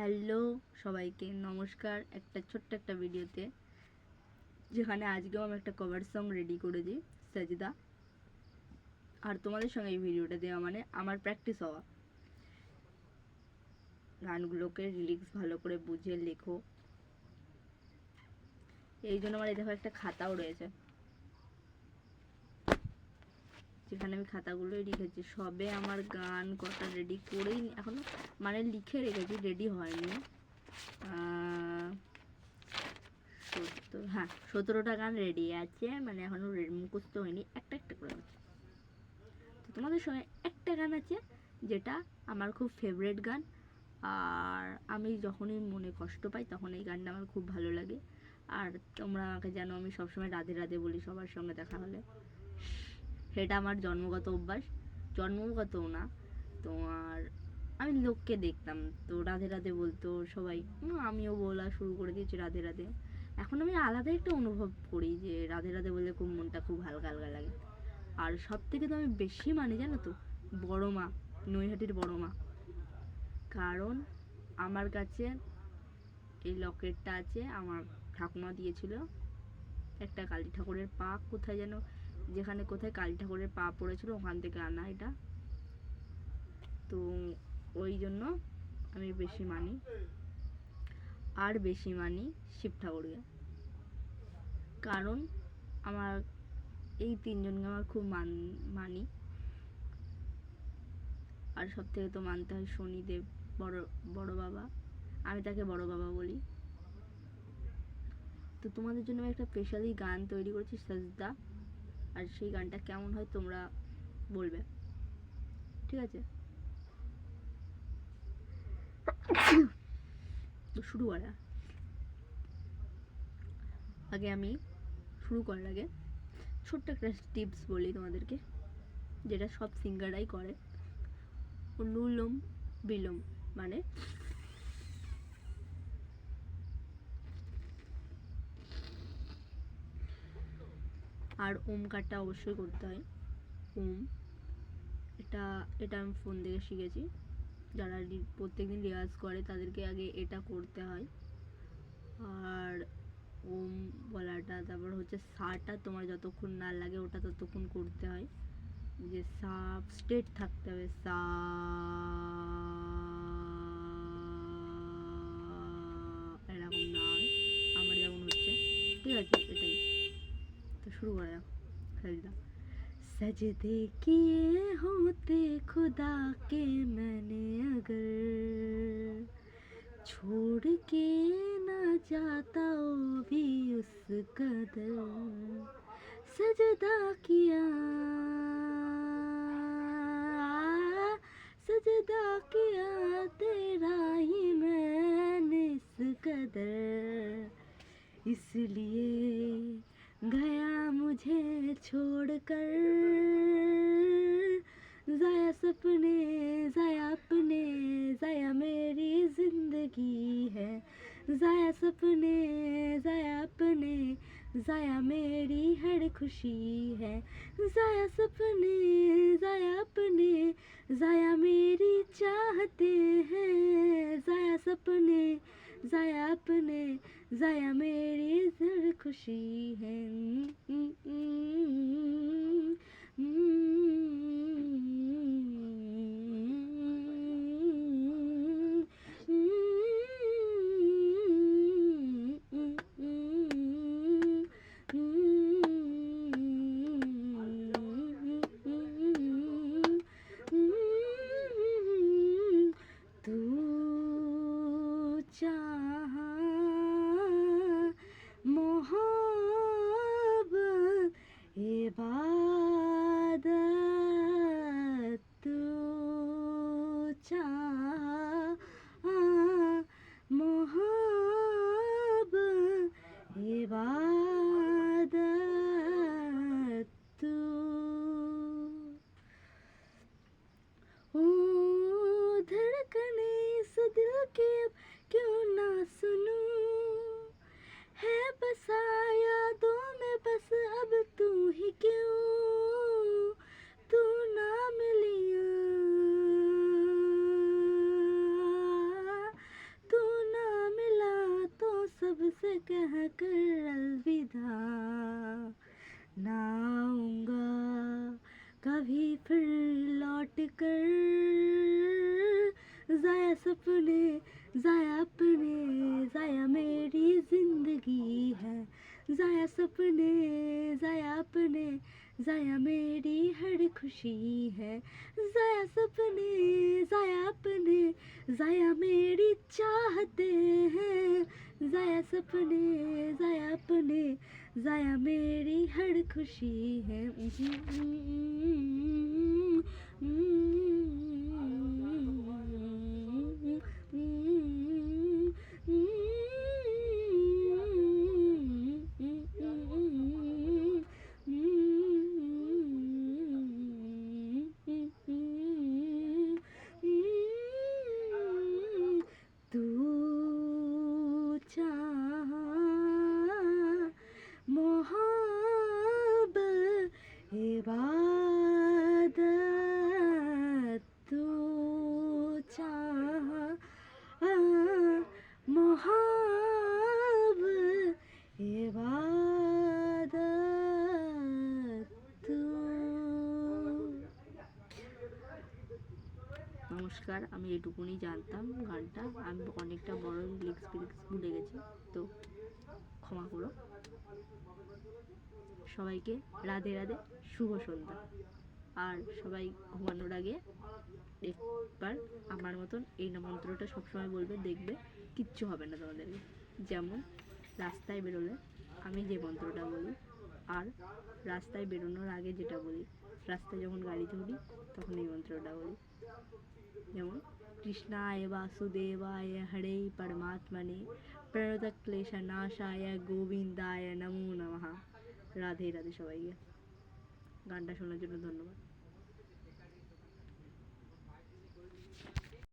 Hello সবাইকে নমস্কার একটা ছোট্ট একটা ভিডিওতে, যেখানে আজকেও আমি একটা কভার সং রেডি করেছি সাজদা। আর তোমাদের সঙ্গে এই ভিডিওটা দেওয়া মানে আমার প্র্যাকটিস হওয়া। গানগুলোকে লিরিক্স ভালো করে বুঝে লেখো, এই জন্য আমার এই দেখো একটা খাতাও রয়েছে, যেখানে আমি খাতাগুলোই লিখেছি। সবে আমার গান কটা রেডি করেই এখনো মানে লিখে রেখেছি, রেডি হয়নি। 17টা গান রেডি আছে, মানে এখনো মুখস্থ হয়নি, একটা একটা করে আছে। তো তোমাদের সঙ্গে একটা গান আছে যেটা আমার খুব ফেভারিট গান, আর আমি যখনই মনে কষ্ট পাই তখন এই গানটা আমার খুব ভালো লাগে। আর তোমরা আমাকে জানো আমি সবসময় রাধে রাধে বলি সবার সঙ্গে দেখা হলে, সেটা আমার জন্মগত অভ্যাস। জন্মগতও না, তোমার আমি লোককে দেখতাম তো রাধে রাধে বলতো সবাই, আমিও বলা শুরু করে দিয়েছি রাধে রাধে। এখন আমি আলাদা একটা অনুভব করি যে রাধে রাধে বললে খুব মনটা খুব হালকা হালকা লাগে। আর সব থেকে তো আমি বেশি মানি জানো তো, বড় মা, নৈহাটির বড় মা। কারণ আমার কাছে এই লকেটটা আছে, আমার ঠাকুমা দিয়েছিল। একটা কালী ঠাকুরের পা কোথায় যেন, যেখানে কোথায় কালী ঠাকুরের পা পড়েছিল ওখান থেকে আনা এটা। তো ওই জন্য আমি বেশি মানি, আর বেশি মানি শিব ঠাকুরকে। কারণ আমার এই তিনজনকে আমার খুব মানি। আর সব থেকে তো মানতে হয় শনিদেব, বড় বাবা, আমি তাকে বড় বাবা বলি। তো তোমাদের জন্য আমি একটা স্পেশালি গান তৈরি করেছি সাজদা, আর সেই গানটা কেমন হয় তোমরা বলবে, ঠিক আছে? তো শুরু করা আগে, আমি শুরু করার আগে ছোট্ট একটা টিপস বলি তোমাদেরকে, যেটা সব সিঙ্গাররাই করে। অনুলোম বিলোম, মানে আর ওমকারটা অবশ্যই করতে হয়। ওম, এটা এটা আমি ফোন থেকে শিখেছি। যারা প্রত্যেকদিন রেওয়াজ করে তাদেরকে আগে এটা করতে হয়। আর ওম বলাটা, তারপর হচ্ছে সাটা তোমার যতক্ষণ না লাগে ওটা ততক্ষণ করতে হয়, যে সা স্ট্রেট থাকতে হবে, সা এরকম না হয় আমার যেমন হচ্ছে, ঠিক আছে? এটাই। তো শুরু করা যাক। সাজদা। सजदे किए होते खुदा के मैंने अगर, छोड़ के ना जाता वो भी उस कदर, सजदा किया, सजदा किया तेरा ही मैंने इस कदर, इसलिए गया मुझे छोड़कर, जाया सपने, जाया अपने, जाया मेरी जिंदगी है, जाया सपने, जाया अपने, जाया मेरी हर खुशी है, जाया सपने, जाया अपने, जाया मेरी चाहते हैं, जाया सपने, जाया अपने, जाया मेरी हर खुशी है। तू चाहा मोहब्बत इबादत, तू चाहा मोहब्बत इबादत, तू ओ धड़कने इस दिल की अब क्यों ना सुनूं, है बसा यादों में बस अब तू ही क्यों, तू ना मिलिया, तू कहकर अलविदा, ना आऊंगा कभी फिर लौट कर, जाया सपने जाया अपने, जाया मेरी जिंदगी है, जाया सपने जाया अपने, जाया मेरी हर खुशी है, जाया सपने जाया अपने, जाया मेरी चाहते हैं, जाया सपने जाया अपने, जाया मेरी हर खुशी है। तू चाहा मोहब्बत इबादत, तू चाहा मोहब्बत इबादत, तू। নমস্কার, আমি এইটুকুনি জানতাম গানটা, আমি অনেকটা বড় লিরিক্স ভুলে গেছি, তো ক্ষমা করো সবাইকে। রাধে রাধে, শুভ সন্ধ্যা। আর সবাই ঘুমানোর আগে একবার আমার মতন এই মন্ত্রটা সবসময় বলবে, দেখবে কিচ্ছু হবে না তোমাদেরকে। যেমন রাস্তায় বেরোলে আমি যে মন্ত্রটা বলি, আর রাস্তায় বেরোনোর আগে যেটা বলি, রাস্তায় যখন গাড়িতে উঠি তখন এই মন্ত্রটা বলি। যেমন কৃষ্ণায় বাসুদেবায় হরে পরমাত্মনে প্রণত ক্লেশনাশায় গোবিন্দায় নমো নমঃ। রাধে রাধে সবাইকে। গানটা শোনার জন্য ধন্যবাদ।